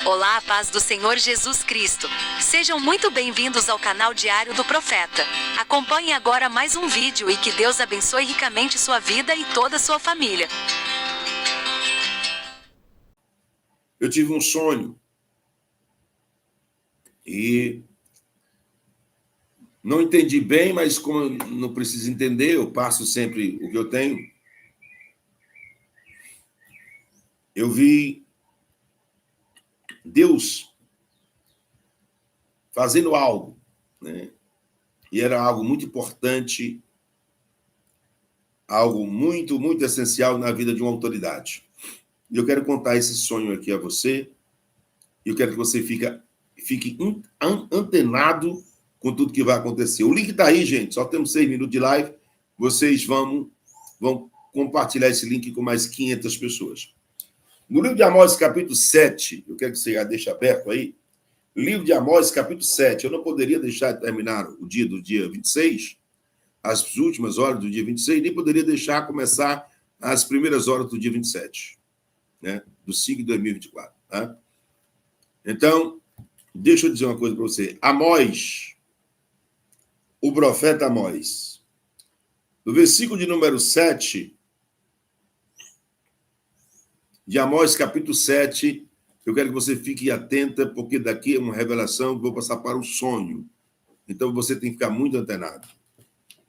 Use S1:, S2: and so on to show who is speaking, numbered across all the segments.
S1: Olá, a paz do Senhor Jesus Cristo. Sejam muito bem-vindos ao canal Diário do Profeta. Acompanhe agora mais um vídeo e que Deus abençoe ricamente sua vida e toda a sua família.
S2: Eu tive um sonho e não entendi bem, mas como eu não preciso entender, eu passo sempre o que eu tenho. Eu vi Deus fazendo algo, né? E era algo muito importante, algo muito, muito essencial na vida de uma autoridade. E eu quero contar esse sonho aqui a você, e eu quero que você fique antenado com tudo que vai acontecer. O link está aí, gente, só temos 6 minutos de live, vocês vão compartilhar esse link com mais 500 pessoas. No livro de Amós, capítulo 7, eu quero que você já deixe aberto aí, livro de Amós, capítulo 7, eu não poderia deixar de terminar o dia do dia 26, as últimas horas do dia 26, nem poderia deixar começar as primeiras horas do dia 27, né, do 5 de 2024. Tá? Então, deixa eu dizer uma coisa para você. Amós, o profeta Amós, no versículo de número 7, de Amós, capítulo 7, eu quero que você fique atenta, porque daqui é uma revelação que vou passar para o sonho. Então, você tem que ficar muito antenado.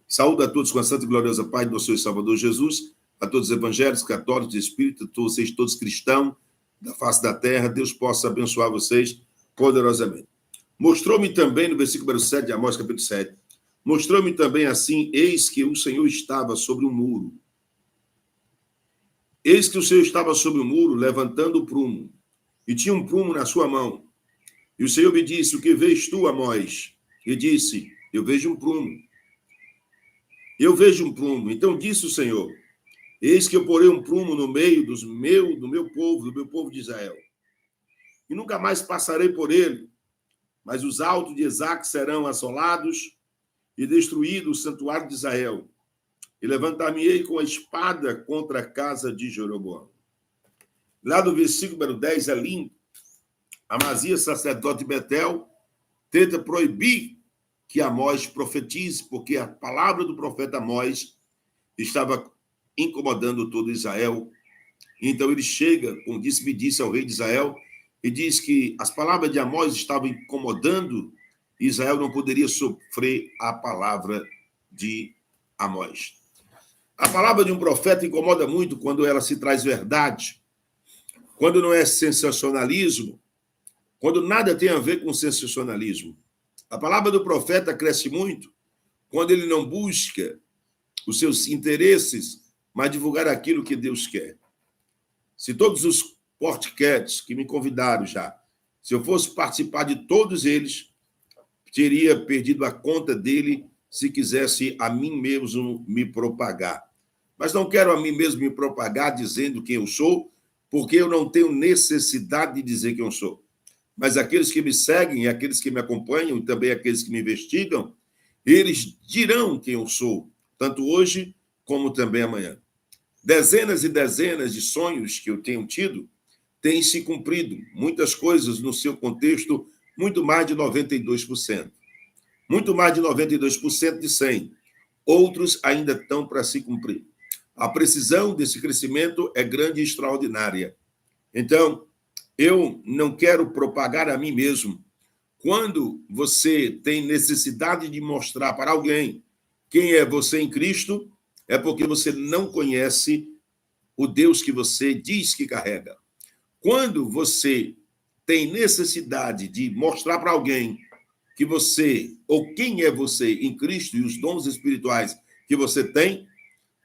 S2: Saúde a todos com a santa e gloriosa paz do nosso Senhor e Salvador Jesus, a todos os evangélicos, católicos, espíritas, vocês todos cristãos da face da terra, Deus possa abençoar vocês poderosamente. Mostrou-me também, no versículo número 7 de Amós, capítulo 7, mostrou-me também assim, eis que o Senhor estava sobre um muro. Eis que o Senhor estava sobre o muro, levantando o prumo, e tinha um prumo na sua mão. E o Senhor me disse, o que vês tu, Amós? E disse, eu vejo um prumo. Eu vejo um prumo. Então disse o Senhor, eis que eu porei um prumo no meio do meu povo de Israel. E nunca mais passarei por ele, mas os altos de Esaque serão assolados e destruído o santuário de Israel. E levantar-me-ei com a espada contra a casa de Jeroboão. Lá do versículo número 10, ali, Amazias, sacerdote de Betel, tenta proibir que Amós profetize, porque a palavra do profeta Amós estava incomodando todo Israel. Então ele chega, como me disse ao rei de Israel, e diz que as palavras de Amós estavam incomodando, e Israel não poderia sofrer a palavra de Amós. A palavra de um profeta incomoda muito quando ela se traz verdade, quando não é sensacionalismo, quando nada tem a ver com sensacionalismo. A palavra do profeta cresce muito quando ele não busca os seus interesses, mas divulgar aquilo que Deus quer. Se todos os podcasts que me convidaram já, se eu fosse participar de todos eles, teria perdido a conta dele se quisesse a mim mesmo me propagar. Mas não quero a mim mesmo me propagar dizendo quem eu sou, porque eu não tenho necessidade de dizer quem eu sou. Mas aqueles que me seguem, aqueles que me acompanham e também aqueles que me investigam, eles dirão quem eu sou, tanto hoje como também amanhã. Dezenas e dezenas de sonhos que eu tenho tido têm se cumprido. Muitas coisas no seu contexto, muito mais de 92%. Muito mais de 92% de 100%. Outros ainda estão para se cumprir. A precisão desse crescimento é grande e extraordinária. Então, eu não quero propagar a mim mesmo. Quando você tem necessidade de mostrar para alguém quem é você em Cristo, é porque você não conhece o Deus que você diz que carrega. Quando você tem necessidade de mostrar para alguém que você, ou quem é você em Cristo e os dons espirituais que você tem,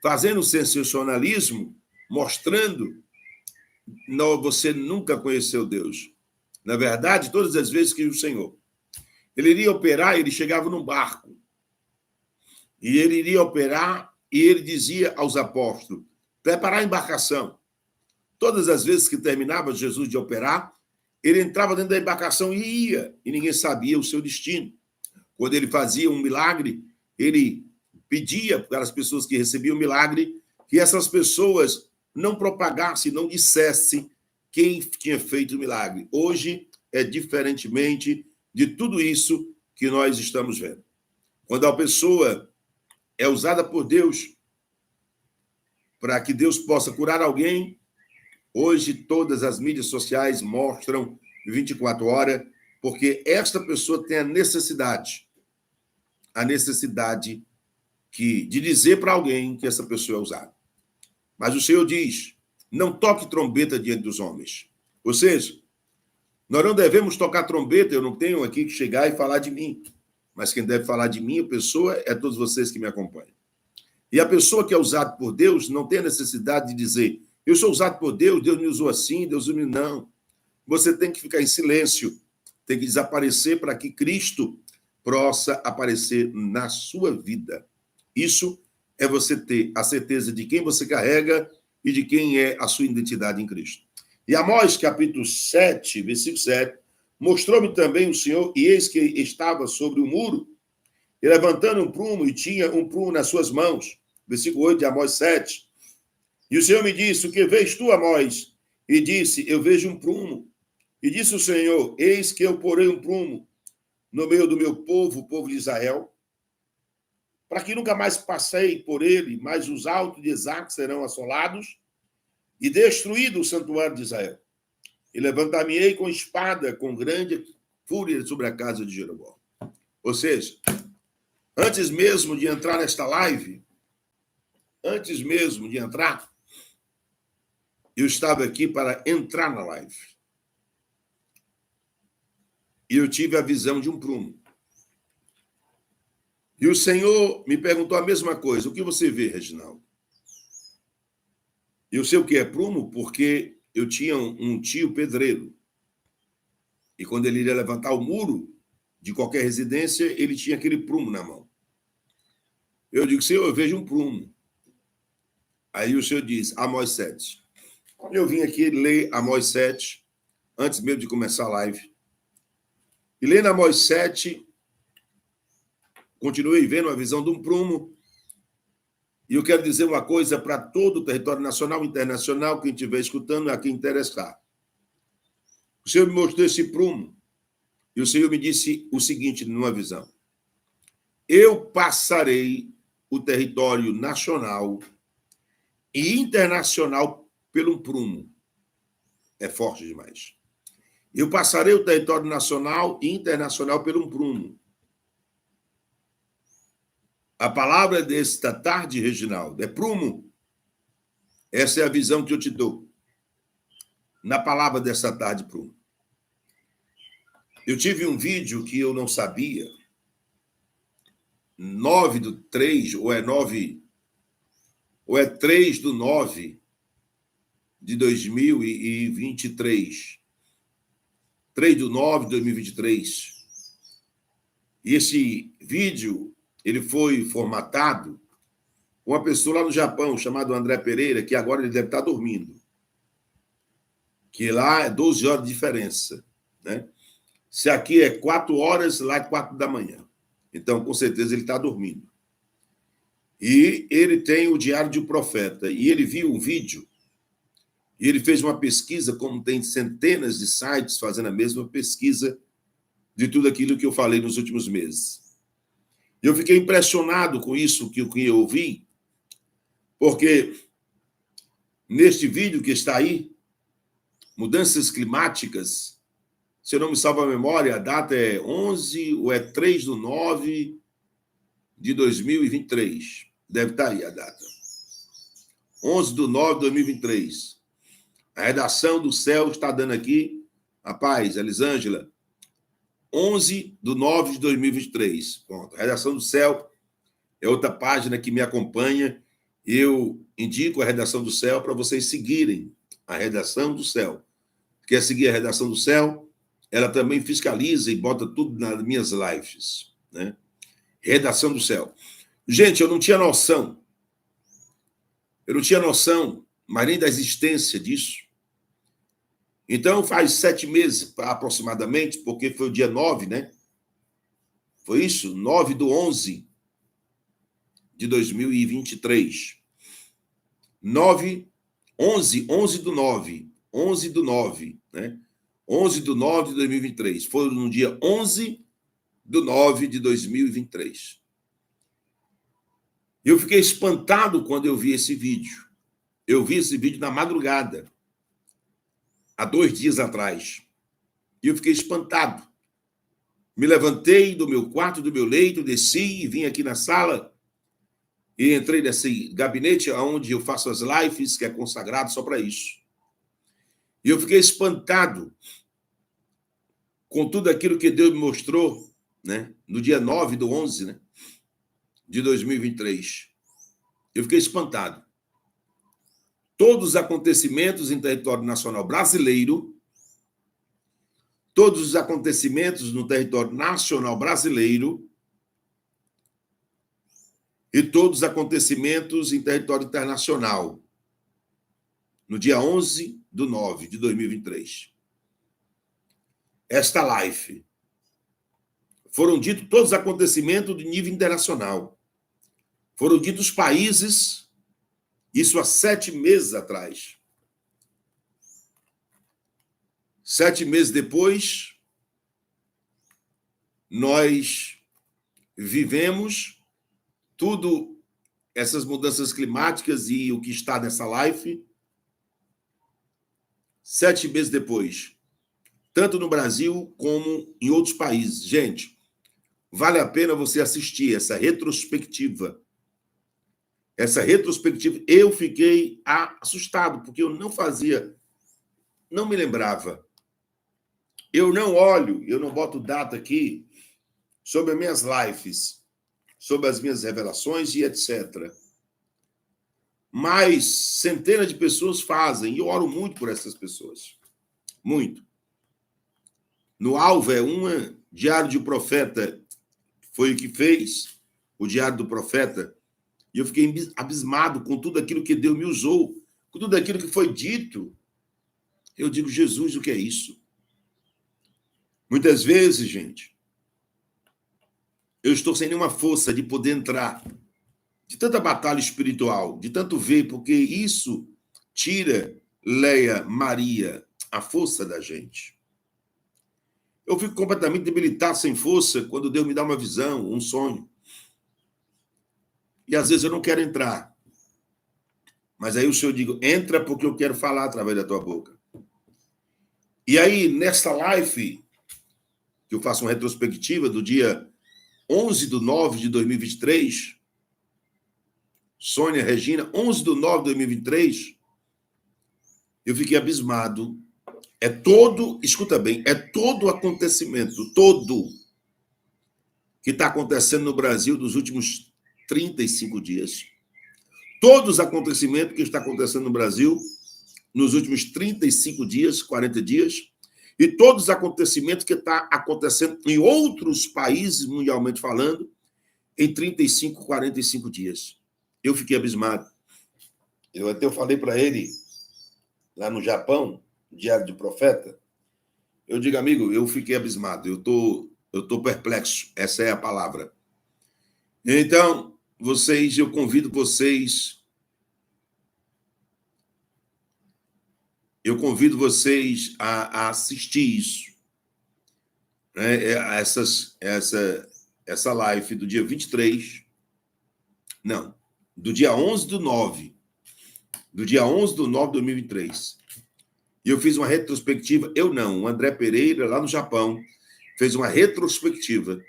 S2: fazendo sensacionalismo, mostrando, não, você nunca conheceu Deus. Na verdade, todas as vezes que o Senhor, ele iria operar, ele chegava num barco, e ele iria operar, e ele dizia aos apóstolos, preparar a embarcação. Todas as vezes que terminava Jesus de operar, ele entrava dentro da embarcação e ia, e ninguém sabia o seu destino. Quando ele fazia um milagre, ele pedia para as pessoas que recebiam o milagre que essas pessoas não propagassem, não dissessem quem tinha feito o milagre. Hoje é diferentemente de tudo isso que nós estamos vendo. Quando a pessoa é usada por Deus para que Deus possa curar alguém, hoje todas as mídias sociais mostram 24 horas, porque esta pessoa tem a necessidade de dizer para alguém que essa pessoa é usada. Mas o Senhor diz, não toque trombeta diante dos homens. Ou seja, nós não devemos tocar trombeta, eu não tenho aqui que chegar e falar de mim. Mas quem deve falar de mim, a pessoa, é todos vocês que me acompanham. E a pessoa que é usada por Deus não tem a necessidade de dizer, eu sou usado por Deus, Deus me usou assim, Deus me... Não. Você tem que ficar em silêncio, tem que desaparecer para que Cristo possa aparecer na sua vida. Isso é você ter a certeza de quem você carrega e de quem é a sua identidade em Cristo. E Amós, capítulo 7, versículo 7, mostrou-me também o Senhor, e eis que estava sobre o muro, e levantando um prumo, e tinha um prumo nas suas mãos. Versículo 8 de Amós 7. E o Senhor me disse, o que vês tu, Amós? E disse, eu vejo um prumo. E disse o Senhor, eis que eu porei um prumo no meio do meu povo, o povo de Israel, para que nunca mais passei por ele, mas os altos de Isaac serão assolados, e destruído o santuário de Israel. E levantar-me-ei com espada, com grande fúria sobre a casa de Jeroboão. Ou seja, antes mesmo de entrar nesta live, eu estava aqui para entrar na live. E eu tive a visão de um prumo. E o Senhor me perguntou a mesma coisa. O que você vê, Reginaldo? Eu sei o que é prumo porque eu tinha um tio pedreiro. E quando ele iria levantar o muro de qualquer residência, ele tinha aquele prumo na mão. Eu digo, Senhor, eu vejo um prumo. Aí o Senhor diz, Amós 7. Eu vim aqui ler Amós 7, antes mesmo de começar a live. E lendo Amós 7, continuei vendo a visão de um prumo. E eu quero dizer uma coisa para todo o território nacional e internacional, quem estiver escutando, a quem interessar. O Senhor me mostrou esse prumo. E o Senhor me disse o seguinte numa visão. Eu passarei o território nacional e internacional pelo prumo. É forte demais. Eu passarei o território nacional e internacional pelo prumo. A palavra desta tarde, Reginaldo, é prumo. Essa é a visão que eu te dou. Na palavra dessa tarde, prumo. Eu tive um vídeo que eu não sabia. 9/3, ou é 3/9 de 2023. 3/9 de 2023. E esse vídeo, ele foi formatado com uma pessoa lá no Japão, chamado André Pereira, que agora ele deve estar dormindo. Que lá é 12 horas de diferença, né? Se aqui é 4 horas, lá é 4 da manhã. Então, com certeza, ele está dormindo. E ele tem o Diário de um Profeta. E ele viu um vídeo, e ele fez uma pesquisa, como tem centenas de sites fazendo a mesma pesquisa de tudo aquilo que eu falei nos últimos meses. Eu fiquei impressionado com isso que eu ouvi, porque neste vídeo que está aí, mudanças climáticas, se eu não me salvo a memória, a data é 11 ou é 3/9 de 2023. Deve estar aí a data. 11/9 de 2023. A redação do Céu está dando aqui, rapaz, Elisângela, 11/9 de 2023. Pronto. A redação do Céu é outra página que me acompanha. Eu indico a redação do Céu para vocês seguirem a redação do Céu. Quer seguir a redação do Céu? Ela também fiscaliza e bota tudo nas minhas lives, né? Redação do Céu. Gente, eu não tinha noção. Mas nem da existência disso. Então, faz 7 meses, aproximadamente, porque foi o dia 9, né? Foi isso? 9/11 de 2023. 11/9. 11 do 9, né? 11 do 9 de 2023. Foi no dia 11 do 9 de 2023. Eu fiquei espantado quando eu vi esse vídeo. Eu vi esse vídeo na madrugada, há 2 dias atrás. E eu fiquei espantado. Me levantei do meu quarto, do meu leito, desci e vim aqui na sala e entrei nesse gabinete onde eu faço as lives, que é consagrado só para isso. E eu fiquei espantado com tudo aquilo que Deus me mostrou, né, no dia 9 do 11, né, de 2023. Eu fiquei espantado. Todos os acontecimentos em território nacional brasileiro, todos os acontecimentos no território nacional brasileiro e todos os acontecimentos em território internacional, no dia 11 do 9 de 2023. Esta live. Foram ditos todos os acontecimentos de nível internacional. Foram ditos países, isso há 7 meses atrás. 7 meses depois, nós vivemos tudo, essas mudanças climáticas e o que está nessa live. 7 meses depois, tanto no Brasil como em outros países. Gente, vale a pena você assistir essa retrospectiva. Essa retrospectiva, eu fiquei assustado, porque eu não fazia, não me lembrava. Eu não olho, eu não boto data aqui sobre as minhas lives, sobre as minhas revelações e etc. Mas centenas de pessoas fazem, e eu oro muito por essas pessoas. Muito. No Alvo é uma, Diário de Profeta foi o que fez, o Diário do Profeta, e eu fiquei abismado com tudo aquilo que Deus me usou, com tudo aquilo que foi dito. Eu digo, Jesus, o que é isso? Muitas vezes, gente, eu estou sem nenhuma força de poder entrar, de tanta batalha espiritual, de tanto ver, porque isso tira, Leia, Maria, a força da gente. Eu fico completamente debilitado, sem força, quando Deus me dá uma visão, um sonho. E às vezes eu não quero entrar. Mas aí o Senhor diz, entra porque eu quero falar através da tua boca. E aí, nessa live, que eu faço uma retrospectiva do dia 11 do 9 de 2023, Sônia Regina, 11 do 9 de 2023, eu fiquei abismado. Escuta bem, é todo o acontecimento, todo, que está acontecendo no Brasil nos últimos 35 dias. Todos os acontecimentos que está acontecendo no Brasil nos últimos 35 dias, 40 dias, e todos os acontecimentos que está acontecendo em outros países, mundialmente falando, em 35, 45 dias. Eu fiquei abismado. Eu falei para ele, lá no Japão, Diário do Profeta, eu digo, amigo, eu fiquei abismado, eu tô perplexo, essa é a palavra. Então, eu convido vocês a assistir isso, né? Essa live do dia 23, não, do dia 11 do 9, do dia 11 do 9 de 2023. E eu fiz uma retrospectiva, o André Pereira, lá no Japão, fez uma retrospectiva.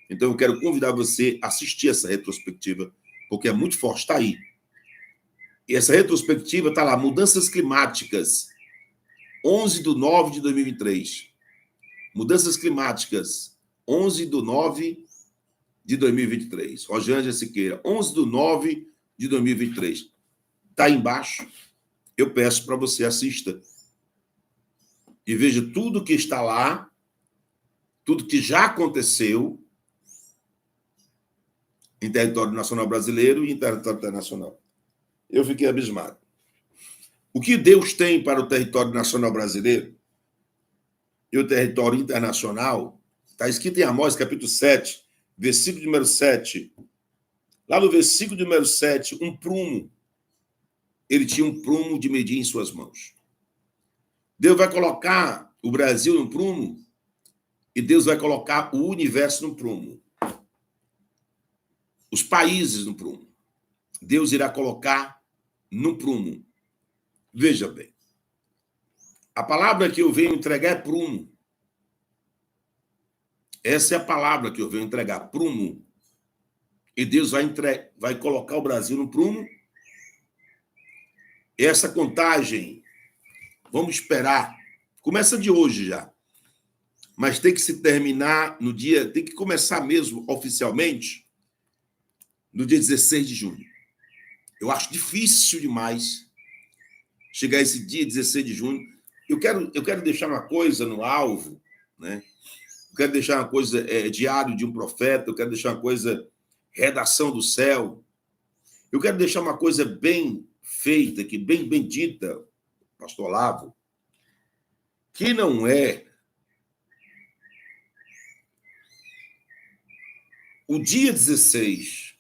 S2: Então, eu quero convidar você a assistir essa retrospectiva, porque é muito forte, está aí. E essa retrospectiva está lá, Mudanças Climáticas, 11 do 9 de 2023. Mudanças Climáticas, 11 do 9 de 2023. Rosângela Siqueira, 11 do 9 de 2023. Está aí embaixo. Eu peço para você assista. E veja tudo que está lá, tudo que já aconteceu em território nacional brasileiro e em território internacional. Eu fiquei abismado. O que Deus tem para o território nacional brasileiro e o território internacional, está escrito em Amós, capítulo 7, versículo número 7. Lá no versículo número 7, um prumo. Ele tinha um prumo de medir em suas mãos. Deus vai colocar o Brasil no prumo e Deus vai colocar o universo no prumo. Os países no prumo. Deus irá colocar no prumo. Veja bem. A palavra que eu venho entregar é prumo. Essa é a palavra que eu venho entregar, prumo. E Deus vai colocar o Brasil no prumo. Essa contagem, vamos esperar, começa de hoje já. Mas tem que se terminar no dia, tem que começar mesmo oficialmente no dia 16 de junho. Eu acho difícil demais chegar esse dia 16 de junho. Eu quero deixar uma coisa no alvo, né? Eu quero deixar uma coisa, diário de um profeta, eu quero deixar uma coisa, redação do céu. Eu quero deixar uma coisa bem feita, que bem dita, pastor Olavo, que não é o dia 16.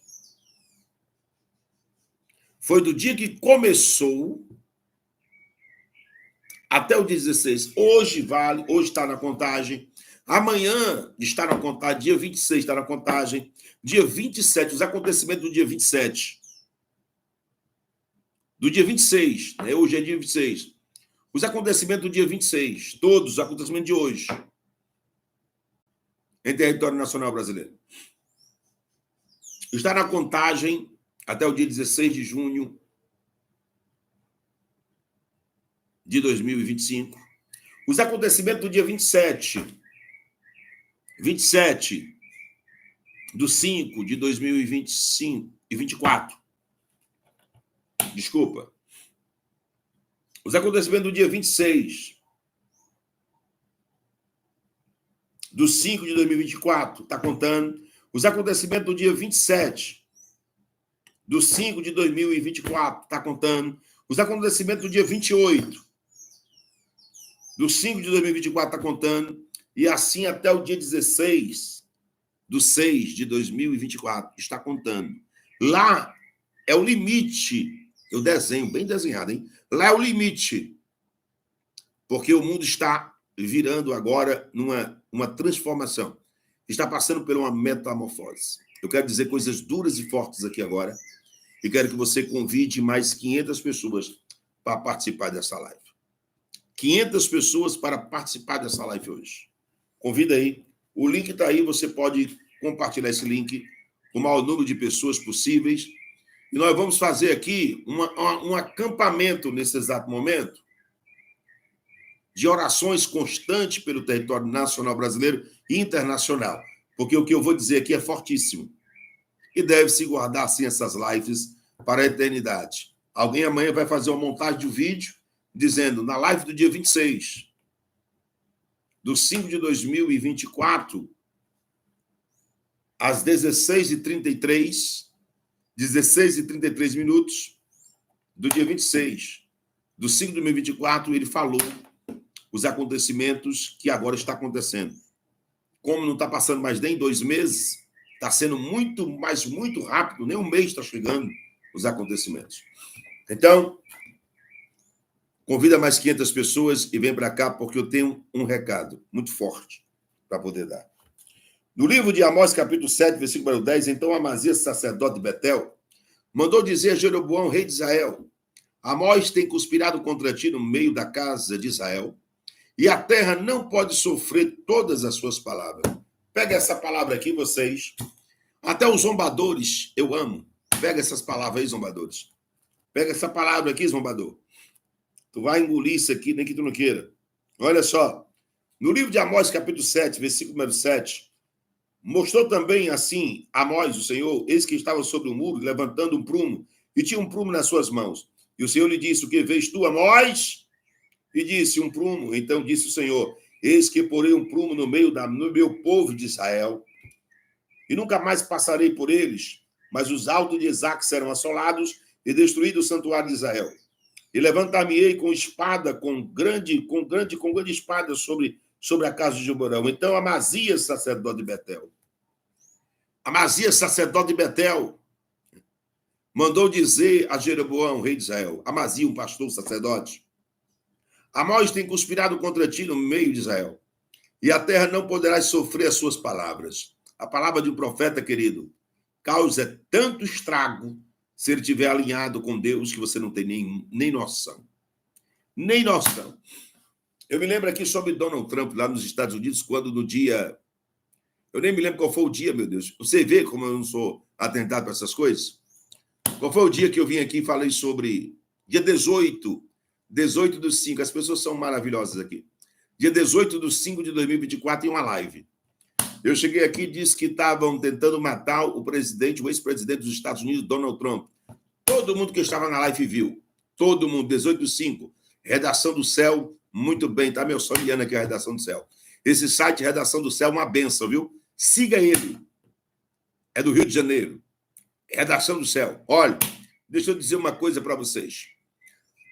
S2: Foi do dia que começou até o dia 16. Hoje vale, hoje está na contagem. Amanhã está na contagem, dia 26 está na contagem. Dia 27, os acontecimentos do dia 27. Do dia 26, né? Hoje é dia 26. Os acontecimentos do dia 26, todos os acontecimentos de hoje, em território nacional brasileiro. Está na contagem até o dia 16 de junho de 2025. Os acontecimentos do dia 27 do 5 de 2025 e 24. Desculpa. Os acontecimentos do dia 26 do 5 de 2024, está contando. Os acontecimentos do dia 27 do 5 de 2024, está contando. Os acontecimentos do dia 28 do 5 de 2024, está contando. E assim até o dia 16 do 6 de 2024, está contando. Lá é o limite. Eu desenho, bem desenhado, hein? Lá é o limite. Porque o mundo está virando agora numa transformação. Está passando por uma metamorfose. Eu quero dizer coisas duras e fortes aqui agora. E quero que você convide mais 500 pessoas para participar dessa live. 500 pessoas para participar dessa live hoje. Convida aí. O link está aí. Você pode compartilhar esse link com o maior número de pessoas possíveis. E nós vamos fazer aqui um acampamento nesse exato momento de orações constantes pelo território nacional brasileiro e internacional. Porque o que eu vou dizer aqui é fortíssimo. E deve-se guardar, assim, essas lives para a eternidade. Alguém amanhã vai fazer uma montagem de um vídeo dizendo, na live do dia 26 do 5 de 2024, às 16h33 minutos do dia 26 do 5 de 2024, ele falou os acontecimentos que agora está acontecendo. Como não está passando mais nem 2 meses, está sendo muito rápido, nem um mês está chegando os acontecimentos. Então, convida mais 500 pessoas e vem para cá, porque eu tenho um recado muito forte para poder dar. No livro de Amós, capítulo 7, versículo 10, então Amazias, sacerdote de Betel, mandou dizer a Jeroboão, rei de Israel, Amós tem conspirado contra ti no meio da casa de Israel, e a terra não pode sofrer todas as suas palavras. Pega essa palavra aqui, vocês. Até os zombadores eu amo. Pega essas palavras aí, zombadores. Pega essa palavra aqui, zombador. Tu vai engolir isso aqui, nem que tu não queira. Olha só. No livro de Amós, capítulo 7, versículo número 7, mostrou também assim Amós, o Senhor, eis que estava sobre o muro, levantando um prumo, e tinha um prumo nas suas mãos. E o Senhor lhe disse, o que vês tu, Amós? E disse, um prumo. Então disse o Senhor, eis que porei um prumo no meu povo de Israel, e nunca mais passarei por eles, mas os altos de Isaque serão assolados e destruído o santuário de Israel. E levantar-me-ei com espada, com grande espada sobre a casa de Jeroboão. Então Amazias, sacerdote de Betel, mandou dizer a Jeroboão, rei de Israel, Amazias, um pastor, sacerdote, Amós tem conspirado contra ti no meio de Israel, e a terra não poderá sofrer as suas palavras. A palavra de um profeta, querido, causa tanto estrago se ele estiver alinhado com Deus que você não tem nem noção. Nem noção. Eu me lembro aqui sobre Donald Trump, lá nos Estados Unidos, quando no dia... Eu nem me lembro qual foi o dia, meu Deus. Você vê como eu não sou atentado para essas coisas? Qual foi o dia que eu vim aqui e falei sobre... Dia 18/5. As pessoas são maravilhosas aqui. Dia 18/5 de 2024, em uma live. Eu cheguei aqui e disse que estavam tentando matar o presidente, o ex-presidente dos Estados Unidos, Donald Trump. Todo mundo que estava na live viu. Todo mundo, 18/5. Redação do Céu, muito bem. Tá meu sonhando aqui a Redação do Céu. Esse site, Redação do Céu, é uma benção, viu? Siga ele. É do Rio de Janeiro. Redação do Céu. Olha, deixa eu dizer uma coisa para vocês.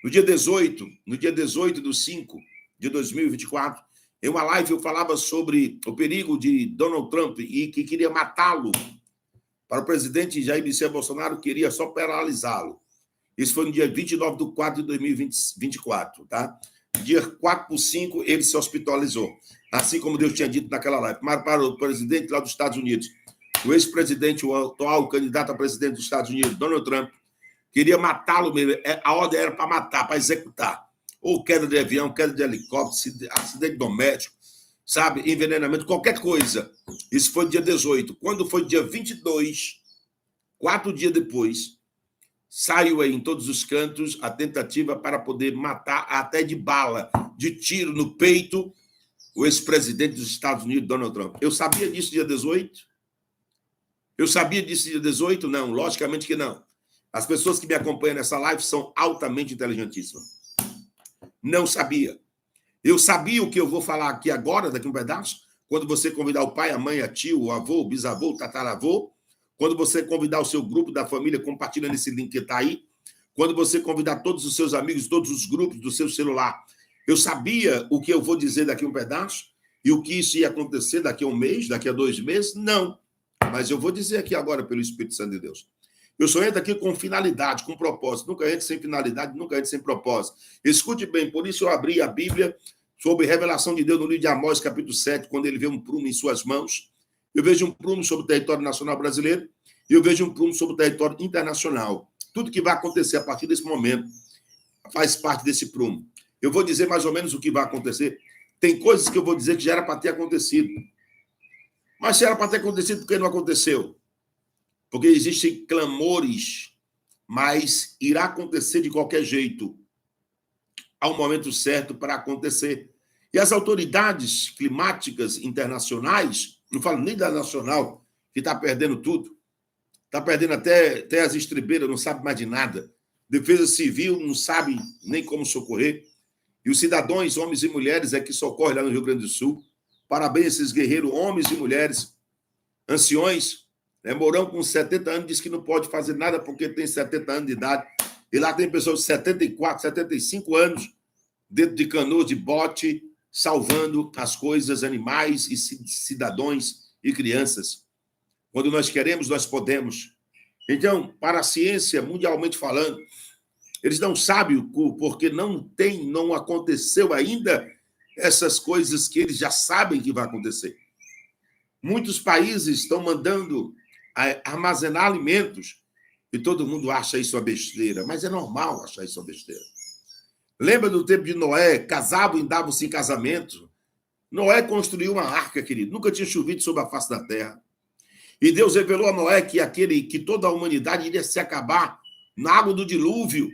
S2: No dia 18/5 de 2024, em uma live eu falava sobre o perigo de Donald Trump e que queria matá-lo. Para o presidente Jair Messias Bolsonaro, queria só paralisá-lo. Isso foi no dia 29/4 de 2024, tá? Dia 4/5, ele se hospitalizou. Assim como Deus tinha dito naquela live. Mas para o presidente lá dos Estados Unidos, o ex-presidente, o atual candidato a presidente dos Estados Unidos, Donald Trump, queria matá-lo mesmo. A ordem era para matar, para executar. Ou queda de avião, queda de helicóptero, acidente doméstico, sabe? Envenenamento, qualquer coisa. Isso foi dia 18. Quando foi dia 22, 4 dias depois, saiu aí em todos os cantos a tentativa para poder matar até de bala, de tiro no peito, o ex-presidente dos Estados Unidos, Donald Trump. Eu sabia disso dia 18? Eu sabia disso dia 18? Não, logicamente que não. As pessoas que me acompanham nessa live são altamente inteligentíssimas. Não sabia. Eu sabia o que eu vou falar aqui agora, daqui um pedaço, quando você convidar o pai, a mãe, a tio, o avô, o bisavô, o tataravô, quando você convidar o seu grupo da família, compartilha nesse link que está aí, quando você convidar todos os seus amigos, todos os grupos do seu celular. Eu sabia o que eu vou dizer daqui um pedaço e o que isso ia acontecer daqui a um mês, daqui a 2 meses? Não. Mas eu vou dizer aqui agora pelo Espírito Santo de Deus. Eu só entro aqui com finalidade, com propósito. Nunca entro sem finalidade, nunca entro sem propósito. Escute bem, por isso eu abri a Bíblia sobre revelação de Deus no livro de Amós, capítulo 7, quando ele vê um prumo em suas mãos. Eu vejo um prumo sobre o território nacional brasileiro e eu vejo um prumo sobre o território internacional. Tudo que vai acontecer a partir desse momento faz parte desse prumo. Eu vou dizer mais ou menos o que vai acontecer. Tem coisas que eu vou dizer que já era para ter acontecido. Mas se era para ter acontecido, por que não aconteceu? Porque existem clamores, mas irá acontecer de qualquer jeito. Há um momento certo para acontecer. E as autoridades climáticas internacionais, não falo nem da nacional, que está perdendo tudo, está perdendo até as estribeiras, não sabe mais de nada. Defesa Civil não sabe nem como socorrer. E os cidadãos, homens e mulheres, é que socorrem lá no Rio Grande do Sul. Parabéns a esses guerreiros, homens e mulheres, anciões. Mourão com 70 anos diz que não pode fazer nada porque tem 70 anos de idade. E lá tem pessoas de 74, 75 anos, dentro de canoas de bote, salvando as coisas, animais e cidadãos e crianças. Quando nós queremos, nós podemos. Então, para a ciência, mundialmente falando, eles não sabem porque não aconteceu ainda essas coisas que eles já sabem que vai acontecer. Muitos países estão mandando armazenar alimentos e todo mundo acha isso uma besteira, mas é normal achar isso uma besteira. Lembra do tempo de Noé, casavam e davam-se em casamento? Noé construiu uma arca, querido, nunca tinha chovido sobre a face da terra. E Deus revelou a Noé que toda a humanidade iria se acabar na água do dilúvio.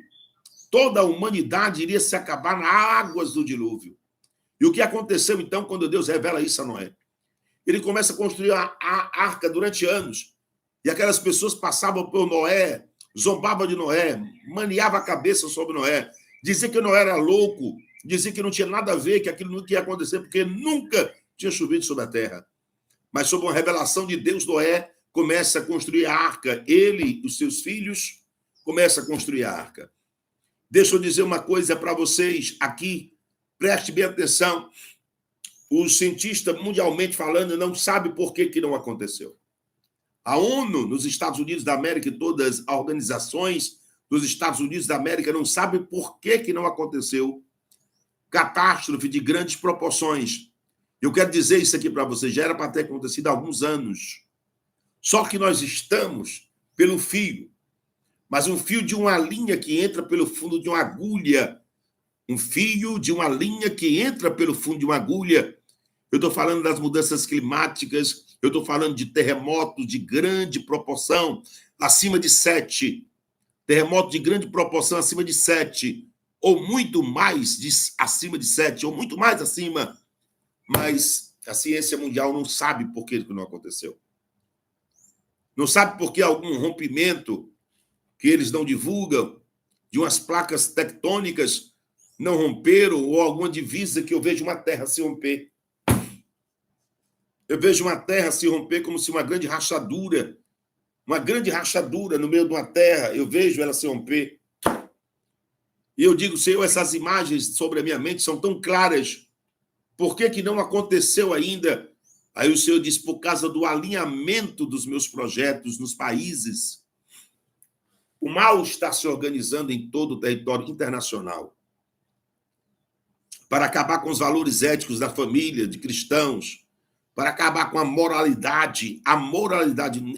S2: Toda a humanidade iria se acabar nas águas do dilúvio. E o que aconteceu, então, quando Deus revela isso a Noé? Ele começa a construir a arca durante anos. E aquelas pessoas passavam por Noé, zombavam de Noé, maniavam a cabeça sobre Noé, diziam que Noé era louco, diziam que não tinha nada a ver, que aquilo não ia acontecer, porque nunca tinha chovido sobre a terra. Mas sob uma revelação de Deus, Noé começa a construir a arca. Ele e os seus filhos começam a construir a arca. Deixa eu dizer uma coisa para vocês aqui, preste bem atenção. Os cientistas, mundialmente falando, não sabem por que não aconteceu. A ONU, nos Estados Unidos da América, e todas as organizações dos Estados Unidos da América não sabem por que não aconteceu catástrofe de grandes proporções. Eu quero dizer isso aqui para você, já era para ter acontecido há alguns anos. Só que nós estamos pelo fio, mas um fio de uma linha que entra pelo fundo de uma agulha. Um fio de uma linha que entra pelo fundo de uma agulha. Eu estou falando das mudanças climáticas, eu estou falando de terremotos de grande proporção, acima de 7. Terremoto de grande proporção acima de 7. Ou muito mais acima de 7, ou muito mais acima. Mas a ciência mundial não sabe por que não aconteceu. Não sabe por que algum rompimento que eles não divulgam, de umas placas tectônicas não romperam, ou alguma divisa que eu vejo uma terra se romper. Eu vejo uma terra se romper como se uma grande rachadura no meio de uma terra, eu vejo ela se romper. E eu digo, Senhor, essas imagens sobre a minha mente são tão claras, por que não aconteceu ainda? Aí o Senhor diz, por causa do alinhamento dos meus projetos nos países. O mal está se organizando em todo o território internacional para acabar com os valores éticos da família, de cristãos, para acabar com a moralidade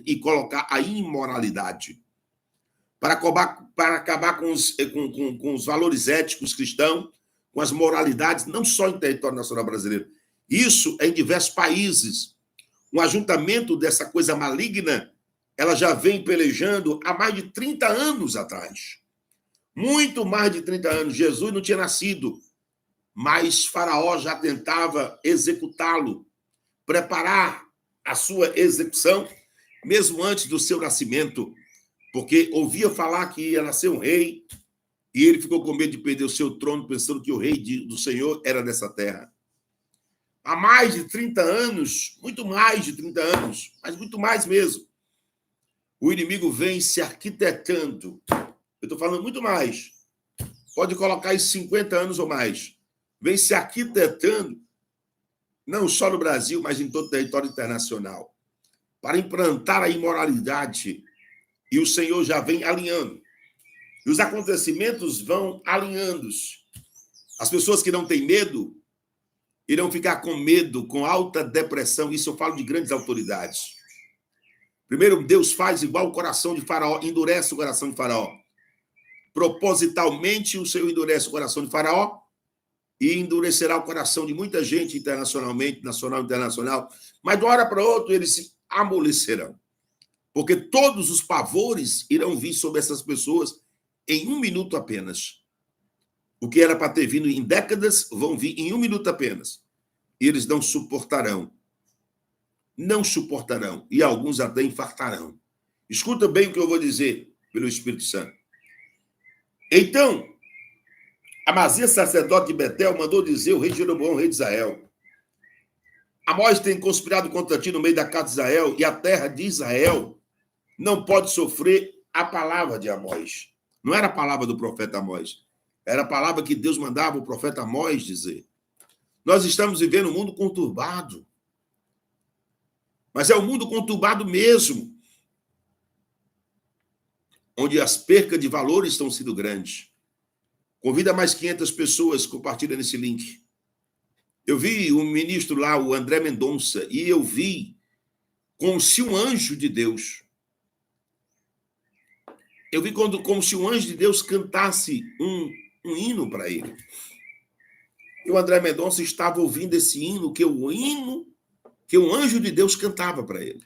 S2: e colocar a imoralidade, para acabar com os valores éticos cristãos, com as moralidades, não só em território nacional brasileiro. Isso é em diversos países. Um ajuntamento dessa coisa maligna, ela já vem pelejando há mais de 30 anos atrás. Muito mais de 30 anos. Jesus não tinha nascido, mas Faraó já tentava executá-lo, preparar a sua execução, mesmo antes do seu nascimento, porque ouvia falar que ia nascer um rei, e ele ficou com medo de perder o seu trono, pensando que o rei do Senhor era dessa terra. Há mais de 30 anos, muito mais de 30 anos, mas muito mais mesmo, o inimigo vem se arquitetando. Eu estou falando muito mais. Pode colocar aí 50 anos ou mais. Vem se arquitetando, não só no Brasil, mas em todo o território internacional, para implantar a imoralidade. E o Senhor já vem alinhando. E os acontecimentos vão alinhando-se. As pessoas que não têm medo irão ficar com medo, com alta depressão. Isso eu falo de grandes autoridades. Primeiro, Deus faz igual o coração de Faraó, endurece o coração de Faraó. Propositalmente, o Senhor endurece o coração de Faraó e endurecerá o coração de muita gente internacionalmente, nacional e internacional. Mas de uma hora para outra, eles se amolecerão. Porque todos os pavores irão vir sobre essas pessoas em 1 minuto apenas. O que era para ter vindo em décadas, vão vir em 1 minuto apenas. E eles não suportarão. Não suportarão. E alguns até infartarão. Escuta bem o que eu vou dizer pelo Espírito Santo. Então, Amazias, sacerdote de Betel, mandou dizer ao rei Jeroboão, rei de Israel: Amós tem conspirado contra ti no meio da casa de Israel, e a terra de Israel não pode sofrer a palavra de Amós. Não era a palavra do profeta Amós. Era a palavra que Deus mandava o profeta Amós dizer. Nós estamos vivendo um mundo conturbado. Mas é um mundo conturbado mesmo, onde as percas de valores estão sendo grandes. Convida mais 500 pessoas, compartilha nesse link. Eu vi um ministro lá, o André Mendonça, e eu vi como se um anjo de Deus... Eu vi como se um anjo de Deus cantasse um hino para ele. E o André Mendonça estava ouvindo esse hino, que um anjo de Deus cantava para ele.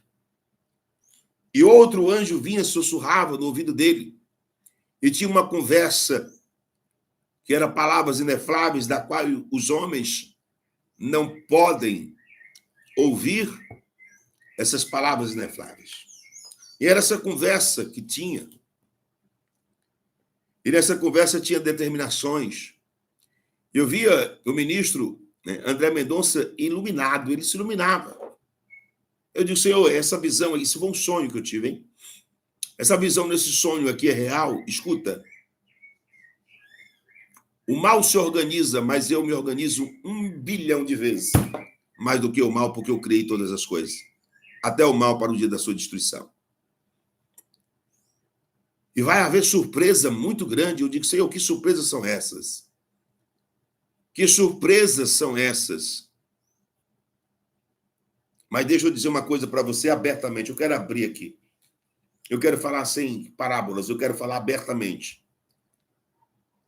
S2: E outro anjo vinha, sussurrava no ouvido dele. E tinha uma conversa que era palavras inefáveis, da qual os homens não podem ouvir essas palavras inefáveis. E era essa conversa que tinha. E nessa conversa tinha determinações. Eu via o ministro, André Mendonça, iluminado, ele se iluminava. Eu digo, Senhor, essa visão, isso foi um sonho que eu tive, hein? Essa visão nesse sonho aqui é real? Escuta. O mal se organiza, mas eu me organizo 1 bilhão de vezes mais do que o mal, porque eu criei todas as coisas. Até o mal para o dia da sua destruição. E vai haver surpresa muito grande. Eu digo, Senhor, que surpresas são essas? Que surpresas são essas? Mas deixa eu dizer uma coisa para você abertamente. Eu quero abrir aqui. Eu quero falar sem parábolas. Eu quero falar abertamente.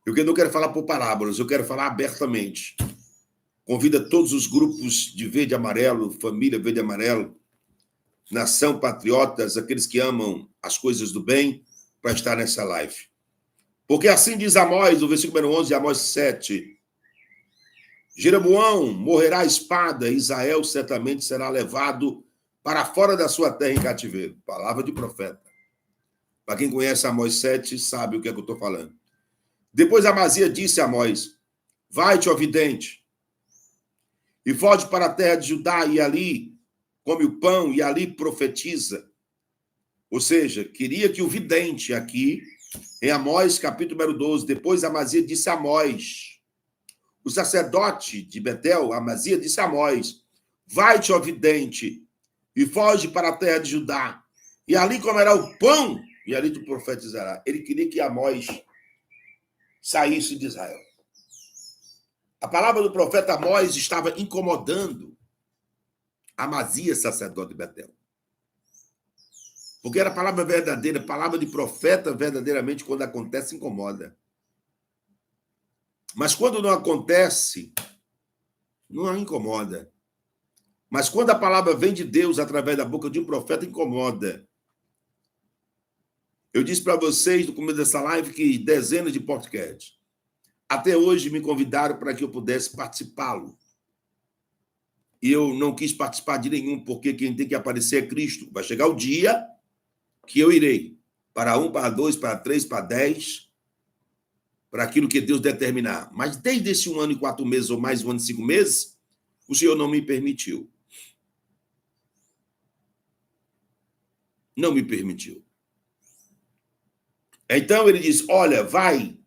S2: Eu não quero falar por parábolas. Eu quero falar abertamente. Convida todos os grupos de verde e amarelo, família verde e amarelo, nação patriotas, aqueles que amam as coisas do bem, para estar nessa live. Porque assim diz Amós, no versículo número 11, Amós 7. Jeroboão morrerá à espada, Israel certamente será levado para fora da sua terra em cativeiro. Palavra de profeta. Para quem conhece Amós 7, sabe o que é que eu estou falando. Depois Amazias disse a Amós, vai-te, ó vidente, e foge para a terra de Judá, e ali come o pão, e ali profetiza. Ou seja, queria que o vidente aqui, em Amós, capítulo número 12, depois Amazias disse a Amós, o sacerdote de Betel, Amazias, disse a Amós, vai-te, ó vidente, e foge para a terra de Judá, e ali comerá o pão, e ali tu profetizará. Ele queria que Amós saísse de Israel. A palavra do profeta Amós estava incomodando Amazias, sacerdote de Betel. Porque era palavra verdadeira, palavra de profeta, verdadeiramente, quando acontece, incomoda. Mas quando não acontece, não incomoda. Mas quando a palavra vem de Deus através da boca de um profeta, incomoda. Eu disse para vocês no começo dessa live que dezenas de podcasts até hoje me convidaram para que eu pudesse participá-lo. E eu não quis participar de nenhum, porque quem tem que aparecer é Cristo. Vai chegar o dia que eu irei para 1, para 2, para 3, para 10, para aquilo que Deus determinar. Mas desde esse 1 ano e 4 meses, ou mais 1 ano e 5 meses, o Senhor não me permitiu. Não me permitiu. Então ele diz, olha, vai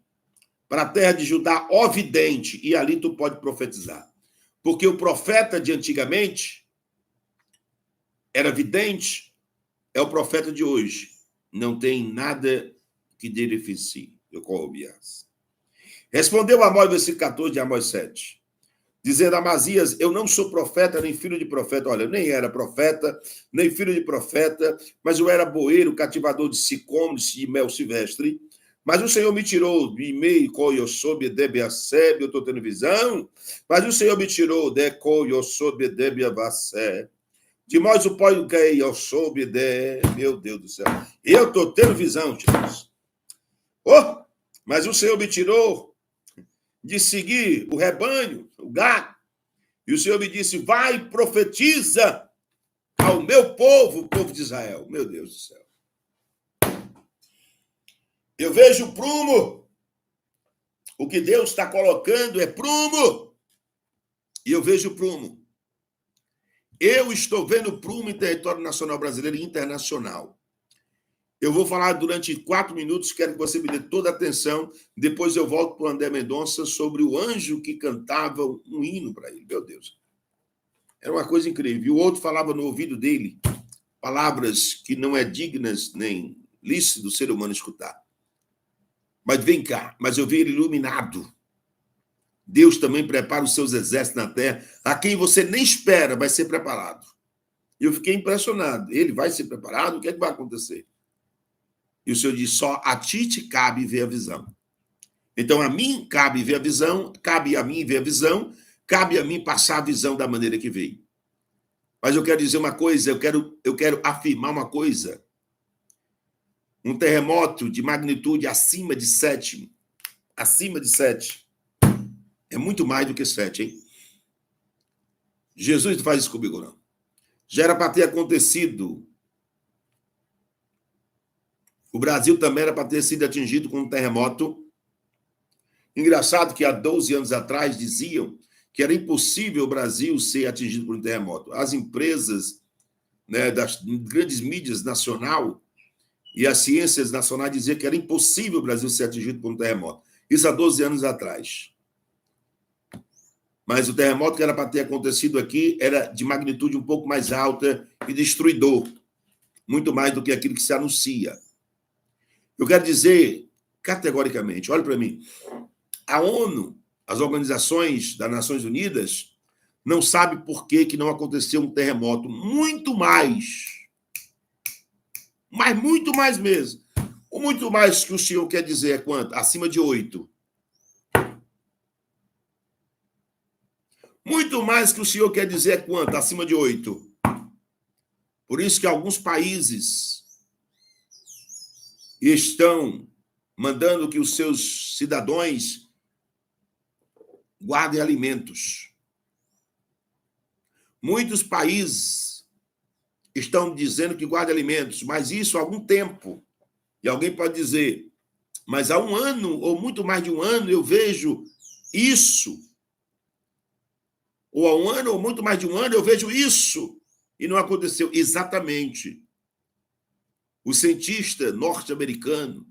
S2: para a terra de Judá, ó vidente, e ali tu pode profetizar. Porque o profeta de antigamente era vidente, é o profeta de hoje. Não tem nada que beneficie. Respondeu Amós, versículo 14 de Amós 7, dizendo a Amazias, eu não sou profeta, nem filho de profeta. Olha, eu nem era profeta, nem filho de profeta, mas eu era boeiro, cativador de sicômoros, de mel silvestre. Mas o Senhor me tirou de meio, eu soube debiacebe, eu estou tendo visão, mas o Senhor me tirou de eu soube debiacebe, de mais o pai que eu soube de, meu Deus do céu, eu estou tendo visão, Jesus. Oh, mas o Senhor me tirou de seguir o rebanho, o gado, e o Senhor me disse, vai, profetiza ao meu povo, o povo de Israel. Meu Deus do céu. Eu vejo prumo. O que Deus está colocando é prumo. E eu vejo prumo. Eu estou vendo prumo em território nacional brasileiro e internacional. Eu vou falar durante 4 minutos, quero que você me dê toda a atenção. Depois eu volto para o André Mendonça sobre o anjo que cantava um hino para ele. Meu Deus. Era uma coisa incrível. E o outro falava no ouvido dele palavras que não é dignas nem lícito do ser humano escutar. Mas vem cá, mas eu vi ele iluminado. Deus também prepara os seus exércitos na terra. A quem você nem espera vai ser preparado. E eu fiquei impressionado. Ele vai ser preparado? O que é que vai acontecer? E o Senhor diz, só a ti te cabe ver a visão. Então, a mim cabe ver a visão, cabe a mim ver a visão, cabe a mim passar a visão da maneira que veio. Mas eu quero dizer uma coisa, eu quero afirmar uma coisa. Um terremoto de magnitude acima de 7, é muito mais do que 7, hein? Jesus não faz isso comigo, não. Já era para ter acontecido. O Brasil também era para ter sido atingido com um terremoto. Engraçado que há 12 anos atrás diziam que era impossível o Brasil ser atingido por um terremoto. As empresas, né, das grandes mídias nacional e as ciências nacionais diziam que era impossível o Brasil ser atingido por um terremoto. Isso há 12 anos atrás. Mas o terremoto que era para ter acontecido aqui era de magnitude um pouco mais alta e destruidor. Muito mais do que aquilo que se anuncia. Eu quero dizer, categoricamente, olha para mim, a ONU as organizações das Nações Unidas, não sabem por que não aconteceu um terremoto. Muito mais. Mas muito mais mesmo. O muito mais que o senhor quer dizer é quanto? Acima de 8. Muito mais que o senhor quer dizer é quanto? Acima de 8. Por isso que alguns países estão mandando que os seus cidadãos guardem alimentos. Muitos países estão dizendo que guardem alimentos, mas isso há algum tempo. E alguém pode dizer, mas há um ano, ou muito mais de um ano, eu vejo isso. Ou há um ano, ou muito mais de um ano, eu vejo isso. E não aconteceu. Exatamente. O cientista norte-americano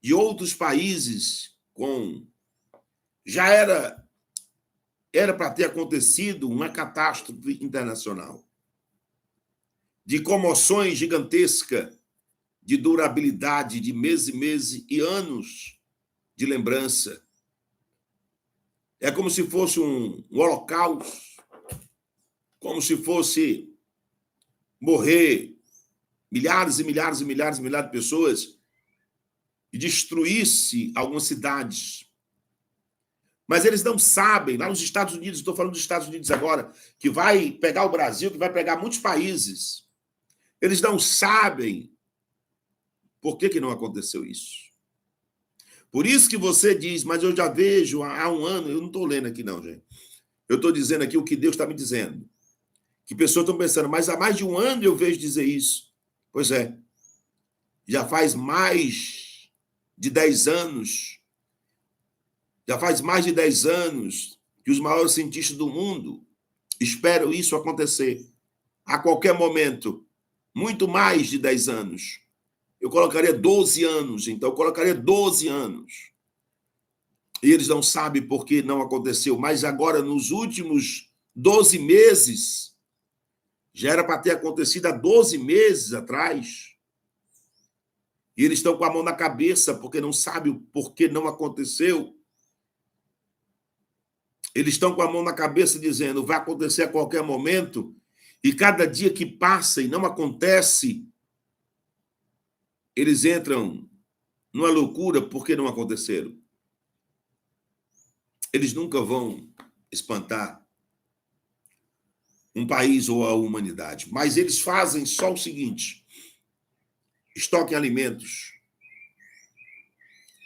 S2: de outros países já era para ter acontecido uma catástrofe internacional de comoções gigantescas, de durabilidade de meses e meses e anos de lembrança. É como se fosse um holocausto, como se fosse morrer milhares e milhares e milhares e milhares de pessoas e destruísse algumas cidades. Mas eles não sabem, lá nos Estados Unidos, estou falando dos Estados Unidos agora, que vai pegar o Brasil, que vai pegar muitos países. Eles não sabem por que não aconteceu isso. Por isso que você diz, mas eu já vejo há um ano, eu não estou lendo aqui não, gente. Eu estou dizendo aqui o que Deus está me dizendo. Que pessoas estão pensando, mas há mais de um ano eu vejo dizer isso. Pois é, já faz mais de 10 anos, que os maiores cientistas do mundo esperam isso acontecer. A qualquer momento, muito mais de 10 anos. Eu colocaria 12 anos, então eu colocaria 12 anos. E eles não sabem por que não aconteceu, mas agora, nos últimos 12 meses, já era para ter acontecido há 12 meses atrás. E eles estão com a mão na cabeça, porque não sabem por que não aconteceu. Eles estão com a mão na cabeça dizendo, vai acontecer a qualquer momento, e cada dia que passa e não acontece, eles entram numa loucura porque não aconteceram. Eles nunca vão espantar um país ou a humanidade, mas eles fazem só o seguinte, estoquem alimentos.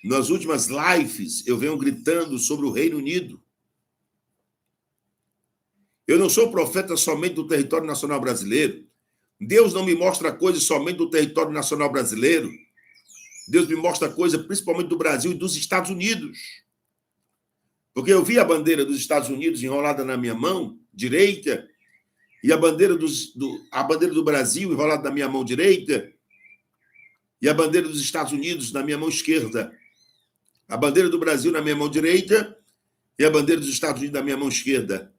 S2: Nas últimas lives, eu venho gritando sobre o Reino Unido. Eu não sou profeta somente do território nacional brasileiro. Deus não me mostra coisas somente do território nacional brasileiro. Deus me mostra coisas principalmente do Brasil e dos Estados Unidos. Porque eu vi a bandeira dos Estados Unidos enrolada na minha mão direita e a bandeira do Brasil enrolada na minha mão direita e a bandeira dos Estados Unidos na minha mão esquerda. A bandeira do Brasil na minha mão direita e a bandeira dos Estados Unidos na minha mão esquerda.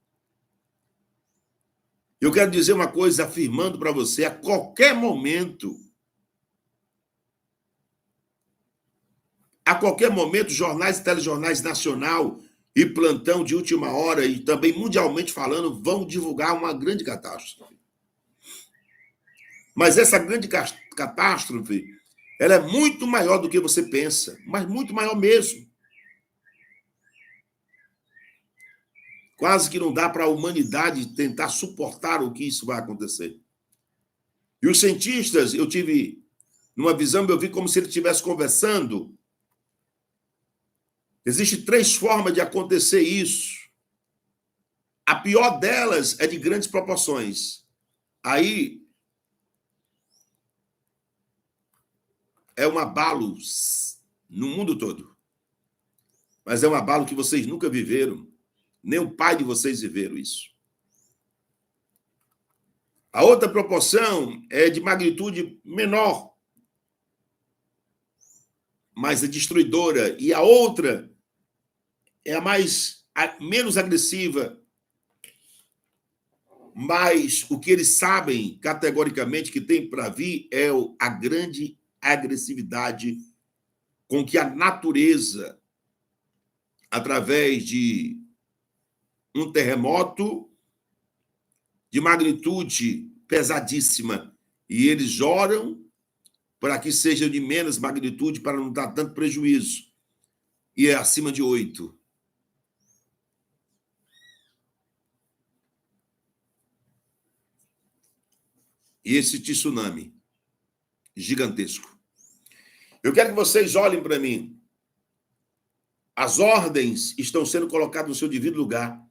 S2: Eu quero dizer uma coisa, afirmando para você, a qualquer momento, jornais e telejornais nacional e plantão de última hora e também mundialmente falando vão divulgar uma grande catástrofe. Mas essa grande catástrofe, ela é muito maior do que você pensa, mas muito maior mesmo. Quase que não dá para a humanidade tentar suportar o que isso vai acontecer. E os cientistas, eu tive, numa visão, eu vi como se ele estivesse conversando. Existem 3 formas de acontecer isso. A pior delas é de grandes proporções. Aí é um abalo no mundo todo. Mas é um abalo que vocês nunca viveram. Nem o pai de vocês viveram isso. A outra proporção é de magnitude menor, mas é destruidora. E a outra é a menos agressiva, mas o que eles sabem categoricamente que tem para vir é a grande agressividade com que a natureza através de um terremoto de magnitude pesadíssima. E eles oram para que seja de menos magnitude, para não dar tanto prejuízo. E é acima de 8. E esse tsunami gigantesco. Eu quero que vocês olhem para mim. As ordens estão sendo colocadas no seu devido lugar,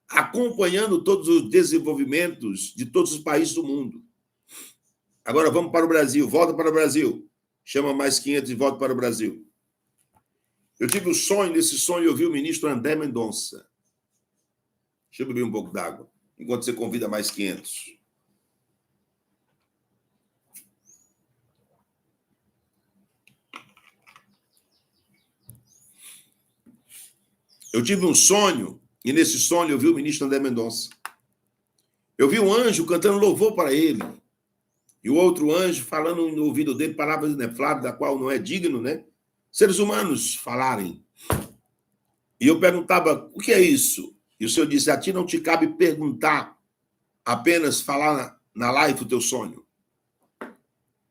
S2: acompanhando todos os desenvolvimentos de todos os países do mundo. Agora vamos para o Brasil. Volta para o Brasil. Chama mais 500 e volta para o Brasil. Eu tive um sonho, nesse sonho eu vi o ministro André Mendonça. Deixa eu beber um pouco d'água, enquanto você convida mais 500. Eu tive um sonho, e nesse sonho eu vi o ministro André Mendonça. Eu vi um anjo cantando louvor para ele, e o outro anjo falando no ouvido dele palavras inefáveis, da qual não é digno, né? Seres humanos falarem. E eu perguntava, o que é isso? E o Senhor disse, a ti não te cabe perguntar, apenas falar na live o teu sonho.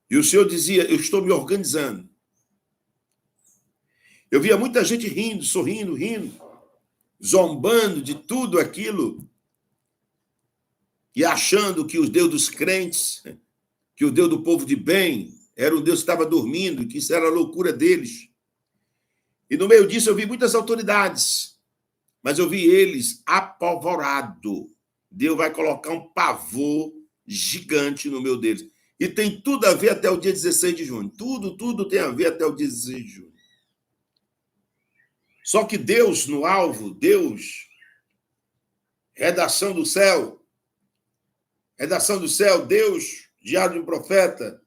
S2: E o Senhor dizia, eu estou me organizando. Eu via muita gente rindo, sorrindo, rindo, zombando de tudo aquilo e achando que o Deus dos crentes, que o Deus do povo de bem, era um Deus que estava dormindo, que isso era a loucura deles. E no meio disso eu vi muitas autoridades, mas eu vi eles apavorados. Deus vai colocar um pavor gigante no meio deles. E tem tudo a ver até o dia 16 de junho. Tudo tem a ver até o dia 16 de junho. Só que Deus no alvo, Deus, redação do céu, Deus, diário de um profeta.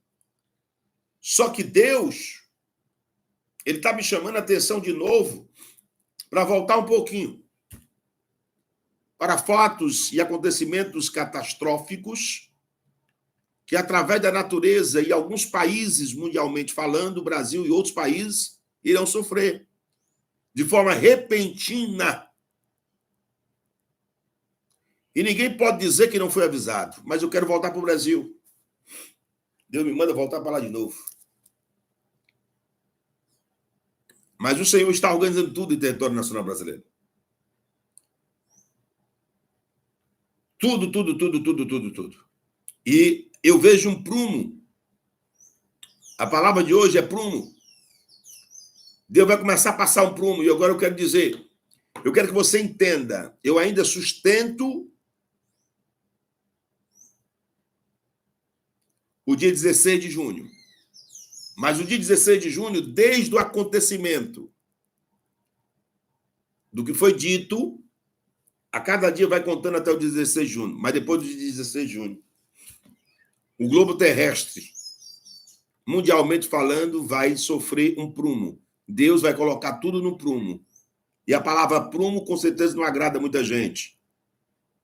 S2: Só que Deus, ele está me chamando a atenção de novo para voltar um pouquinho para fatos e acontecimentos catastróficos que, através da natureza e alguns países, mundialmente falando, o Brasil e outros países, irão sofrer de forma repentina. E ninguém pode dizer que não foi avisado. Mas eu quero voltar para o Brasil. Deus me manda voltar para lá de novo. Mas o Senhor está organizando tudo em território nacional brasileiro. Tudo. E eu vejo um prumo. A palavra de hoje é prumo. Deus vai começar a passar um prumo. E agora eu quero dizer, eu quero que você entenda, eu ainda sustento o dia 16 de junho. Mas o dia 16 de junho, desde o acontecimento do que foi dito, a cada dia vai contando até o 16 de junho. Mas depois do dia 16 de junho, o globo terrestre, mundialmente falando, vai sofrer um prumo. Deus vai colocar tudo no prumo. E a palavra prumo, com certeza, não agrada muita gente.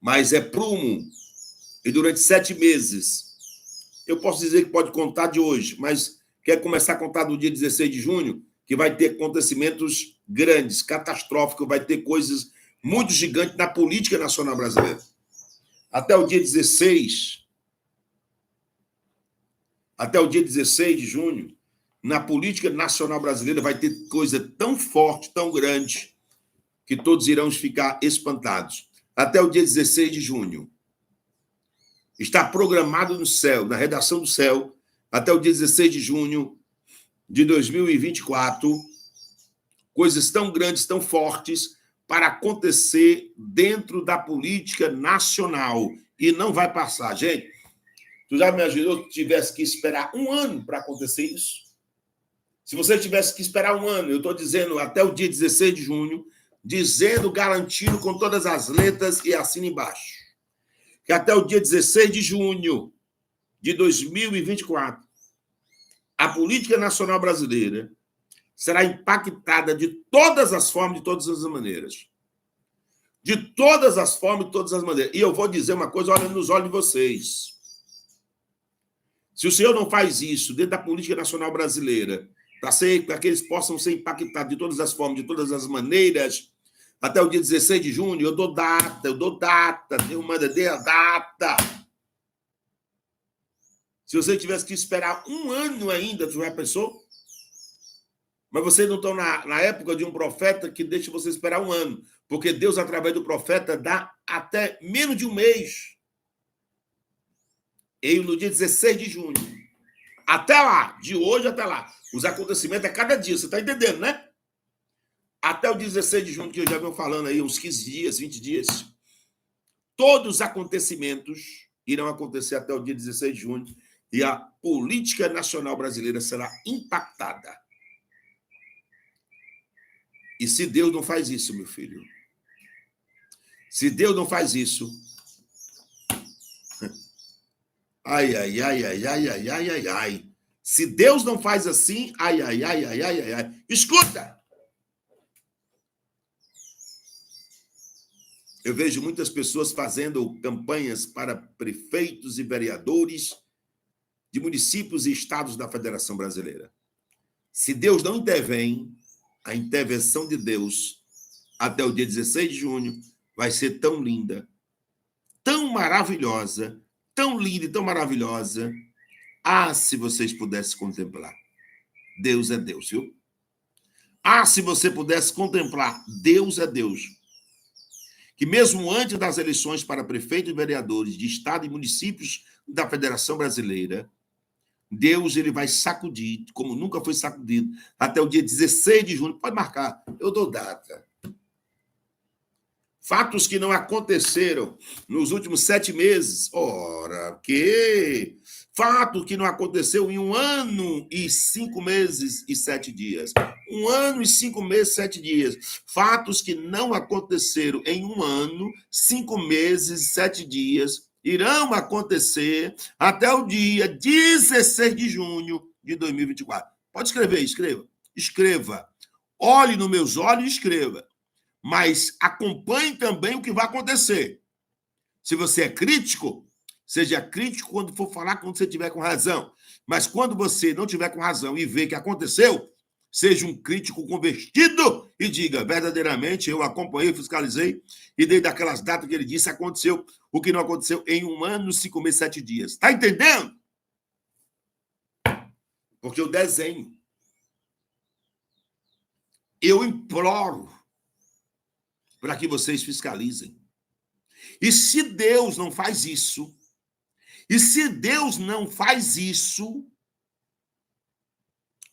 S2: Mas é prumo. E durante 7 meses, eu posso dizer que pode contar de hoje, mas quero começar a contar do dia 16 de junho, que vai ter acontecimentos grandes, catastróficos, vai ter coisas muito gigantes na política nacional brasileira. Até o dia 16 de junho, na política nacional brasileira vai ter coisa tão forte, tão grande, que todos irão ficar espantados. Até o dia 16 de junho. Está programado no céu, na redação do céu, até o dia 16 de junho de 2024, coisas tão grandes, tão fortes, para acontecer dentro da política nacional. E não vai passar. Gente, tu já me imaginou que tivesse que esperar 1 ano para acontecer isso? Se você tivesse que esperar 1 ano, eu estou dizendo até o dia 16 de junho, dizendo, garantindo com todas as letras e assina embaixo, que até o dia 16 de junho de 2024, a política nacional brasileira será impactada de todas as formas, de todas as maneiras. De todas as formas, de todas as maneiras. E eu vou dizer uma coisa, olhando nos olhos de vocês. Se o senhor não faz isso dentro da política nacional brasileira, para que eles possam ser impactados de todas as formas, de todas as maneiras, Até o dia 16 de junho, eu dou data. Deus manda, dê a data. Se você tivesse que esperar um ano ainda, tu já pensou? Mas vocês não estão na época de um profeta que deixa você esperar um ano. Porque Deus, através do profeta, dá até menos de um mês. E no dia 16 de junho. Até lá, de hoje até lá. Os acontecimentos é cada dia, você está entendendo, né? Até o 16 de junho, que eu já venho falando aí, uns 15 dias, 20 dias. Todos os acontecimentos irão acontecer até o dia 16 de junho e a política nacional brasileira será impactada. E se Deus não faz isso, meu filho, se Deus não faz isso, ai, ai, ai, ai, ai, ai, ai, ai, ai. Se Deus não faz assim, ai, ai, ai, ai, ai, ai, ai. Escuta! Eu vejo muitas pessoas fazendo campanhas para prefeitos e vereadores de municípios e estados da Federação Brasileira. Se Deus não intervém, a intervenção de Deus até o dia 16 de junho vai ser tão linda, tão maravilhosa, tão linda e tão maravilhosa. Ah, se vocês pudessem contemplar. Deus é Deus, viu? Ah, se você pudesse contemplar. Deus é Deus. Que mesmo antes das eleições para prefeitos e vereadores de estado e municípios da Federação Brasileira, Deus ele vai sacudir, como nunca foi sacudido, até o dia 16 de junho. Pode marcar, eu dou data. Fatos que não aconteceram nos últimos 7 meses. Ora, que? Fato que não aconteceu em 1 ano e 5 meses e 7 dias. 1 ano e 5 meses e 7 dias. Fatos que não aconteceram em 1 ano, 5 meses e 7 dias irão acontecer até o dia 16 de junho de 2024. Pode escrever, escreva. Escreva. Olhe nos meus olhos e escreva. Mas acompanhe também o que vai acontecer. Se você é crítico, seja crítico quando for falar, quando você tiver com razão. Mas quando você não tiver com razão e ver que aconteceu, seja um crítico convertido e diga, verdadeiramente, eu acompanhei, fiscalizei, e desde aquelas datas que ele disse, aconteceu o que não aconteceu em 1 ano, 5 meses, 7 dias. Está entendendo? Porque eu desenho. Eu imploro para que vocês fiscalizem. E se Deus não faz isso,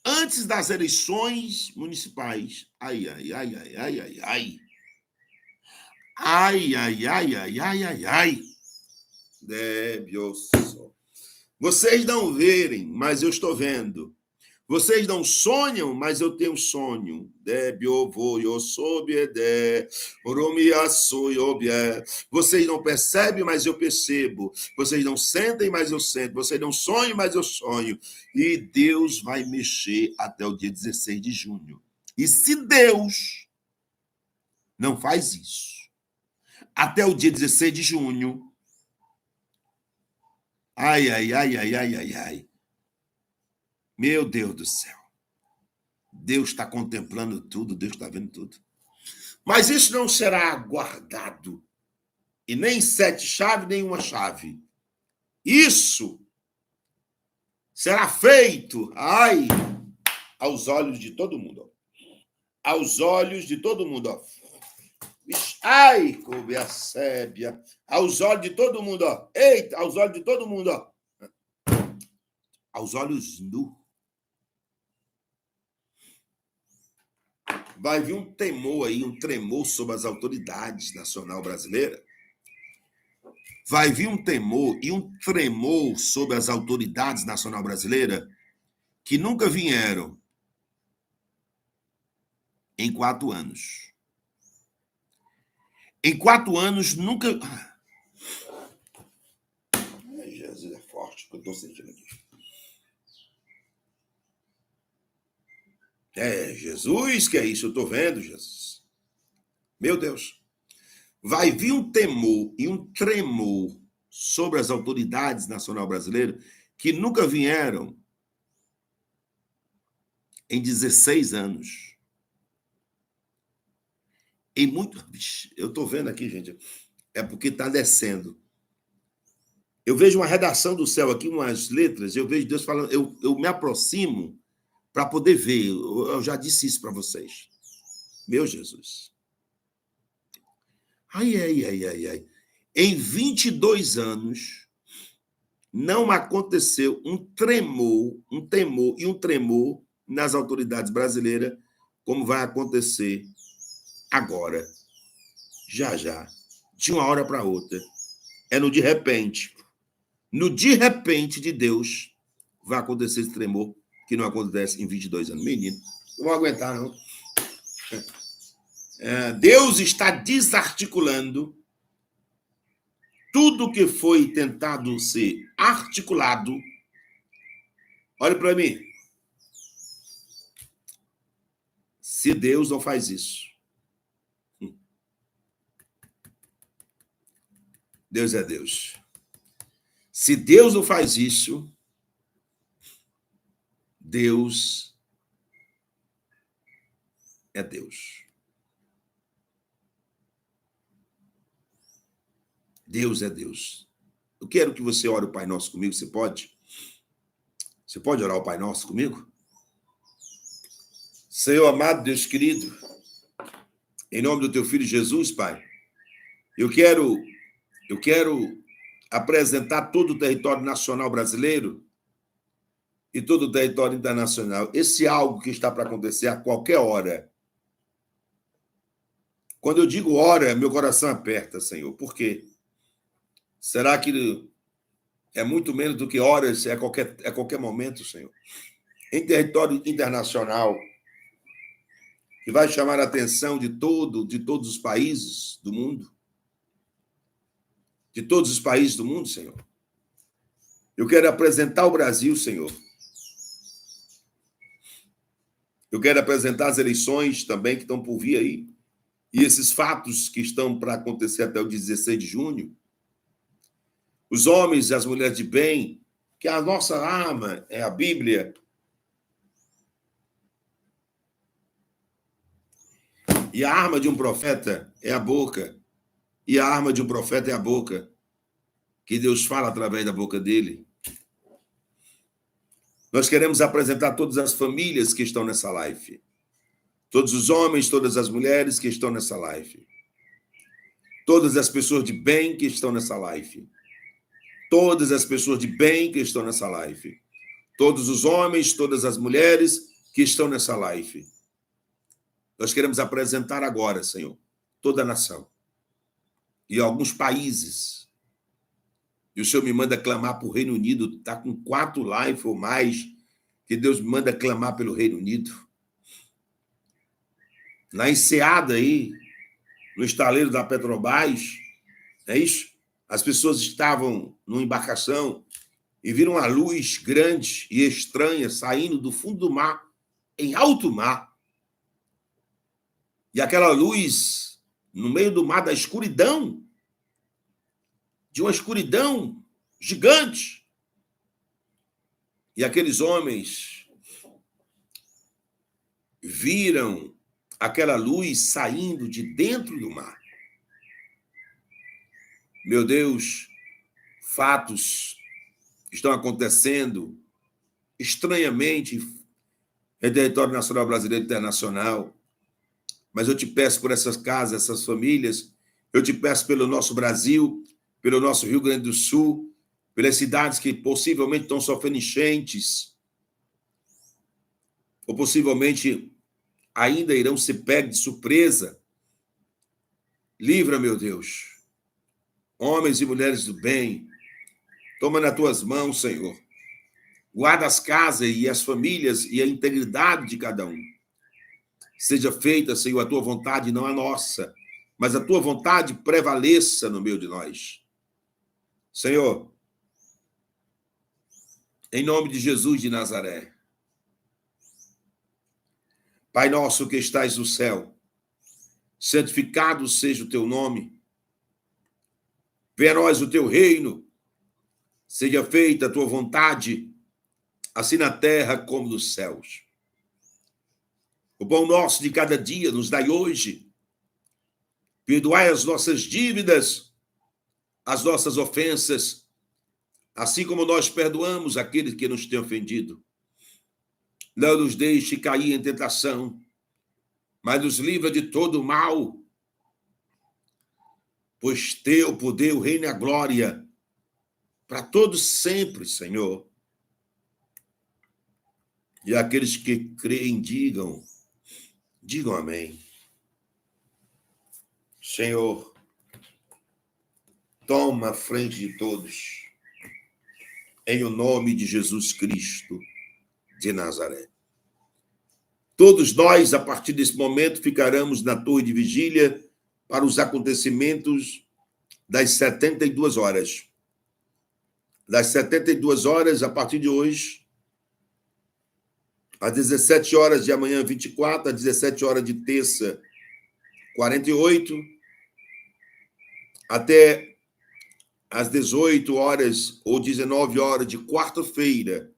S2: antes das eleições municipais, ai, ai, ai, ai, ai, ai, ai, ai, ai, ai, ai, ai, ai, ai, Deus, vocês não verem, mas eu estou vendo. Vocês não sonham, mas eu tenho sonho. Vocês não percebem, mas eu percebo. Vocês não sentem, mas eu sento. Vocês não sonham, mas eu sonho. E Deus vai mexer até o dia 16 de junho. E se Deus não faz isso, até o dia 16 de junho, ai, ai, ai, ai, ai, ai, ai. Meu Deus do céu. Deus está contemplando tudo, Deus está vendo tudo. Mas isso não será guardado. E nem 7 chaves, nem 1 chave. Isso será feito, ai, aos olhos de todo mundo. Aos olhos de todo mundo. Ó. Ai, como é a sébia. Aos olhos de todo mundo. Ó. Eita, aos olhos de todo mundo. Ó. Aos olhos nus. Vai vir um temor aí, um tremor sobre as autoridades nacional brasileiras. Vai vir um temor e um tremor sobre as autoridades nacional brasileiras que nunca vieram em 4 anos. Em 4 anos, nunca... Ai, Jesus, é forte o que eu estou sentindo aqui. Jesus, que é isso? Eu estou vendo, Jesus. Meu Deus. Vai vir um temor e um tremor sobre as autoridades nacional brasileiras que nunca vieram em 16 anos. Eu estou vendo aqui, gente, é porque está descendo. Eu vejo uma redação do céu aqui, umas letras, eu vejo Deus falando, eu me aproximo para poder ver. Eu já disse isso para vocês. Meu Jesus. Ai. Em 22 anos, não aconteceu um temor nas autoridades brasileiras, como vai acontecer agora, já, de uma hora para outra. É no de repente. No de repente de Deus, vai acontecer esse tremor que não acontece em 22 anos. Menino, não vou aguentar, não. Deus está desarticulando tudo que foi tentado ser articulado. Olha para mim. Se Deus não faz isso, Deus é Deus. Se Deus não faz isso, Deus é Deus. Deus é Deus. Eu quero que você ore o Pai Nosso comigo. Você pode? Você pode orar o Pai Nosso comigo? Senhor amado, Deus querido, em nome do teu Filho Jesus, Pai, eu quero apresentar todo o território nacional brasileiro e todo o território internacional. Esse algo que está para acontecer a qualquer hora. Quando eu digo hora, meu coração aperta, Senhor. Por quê? Será que é muito menos do que horas? É qualquer momento, Senhor. Em território internacional, que vai chamar a atenção de todos os países do mundo. De todos os países do mundo, Senhor. Eu quero apresentar o Brasil, Senhor. Eu quero apresentar as eleições também que estão por vir aí. E esses fatos que estão para acontecer até o 16 de junho. Os homens e as mulheres de bem, que a nossa arma é a Bíblia. E a arma de um profeta é a boca. E a arma de um profeta é a boca. Que Deus fala através da boca dele. Nós queremos apresentar todas as famílias que estão nessa live. Todos os homens, todas as mulheres que estão nessa live. Todas as pessoas de bem que estão nessa live. Todas as pessoas de bem que estão nessa live. Todos os homens, todas as mulheres que estão nessa live. Nós queremos apresentar agora, Senhor, toda a nação. E alguns países. E o Senhor me manda clamar para o Reino Unido. Está com 4 lives ou mais que Deus me manda clamar pelo Reino Unido. Na enseada aí, no estaleiro da Petrobras, é isso? As pessoas estavam numa embarcação e viram uma luz grande e estranha saindo do fundo do mar, em alto mar. E aquela luz, no meio do mar, da escuridão, de uma escuridão gigante. E aqueles homens viram aquela luz saindo de dentro do mar. Meu Deus, fatos estão acontecendo estranhamente em território nacional brasileiro e internacional. Mas eu te peço por essas casas, essas famílias, eu te peço pelo nosso Brasil, pelo nosso Rio Grande do Sul, pelas cidades que possivelmente estão sofrendo enchentes, ou possivelmente ainda irão ser pegos de surpresa. Livra, meu Deus, homens e mulheres do bem, toma nas tuas mãos, Senhor. Guarda as casas e as famílias e a integridade de cada um. Seja feita, Senhor, a tua vontade, não a nossa, mas a tua vontade prevaleça no meio de nós. Senhor, em nome de Jesus de Nazaré, Pai nosso que estais no céu, santificado seja o teu nome. Venha a nós o teu reino. Seja feita a tua vontade, assim na terra como nos céus. O pão nosso de cada dia nos dai hoje. Perdoai as nossas dívidas, as nossas ofensas, assim como nós perdoamos aqueles que nos têm ofendido. Não nos deixe cair em tentação, mas nos livra de todo o mal. Pois teu poder, o reino e a glória, para todos sempre, Senhor. E aqueles que creem, digam amém. Senhor, toma a frente de todos, em o nome de Jesus Cristo de Nazaré. Todos nós, a partir desse momento, ficaremos na torre de vigília para os acontecimentos das 72 horas. Das 72 horas, a partir de hoje, às 17 horas de amanhã, 24, às 17 horas de terça, 48, até às 18 horas ou 19 horas de quarta-feira,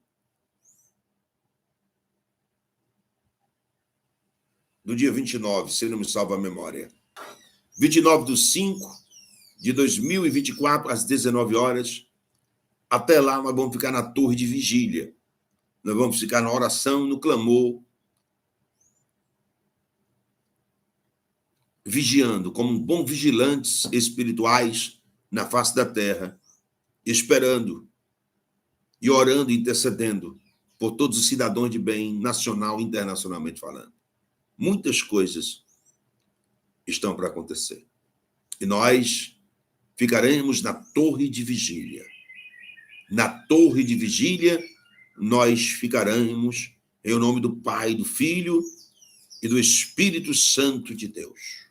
S2: do dia 29, se não me salva a memória. 29/5/2024, às 19 horas. Até lá, nós vamos ficar na torre de vigília. Nós vamos ficar na oração, no clamor, vigiando, como bons vigilantes espirituais na face da terra, esperando e orando e intercedendo por todos os cidadãos de bem, nacional e internacionalmente falando. Muitas coisas estão para acontecer. E nós ficaremos na torre de vigília. Na torre de vigília, nós ficaremos em nome do Pai, do Filho e do Espírito Santo de Deus.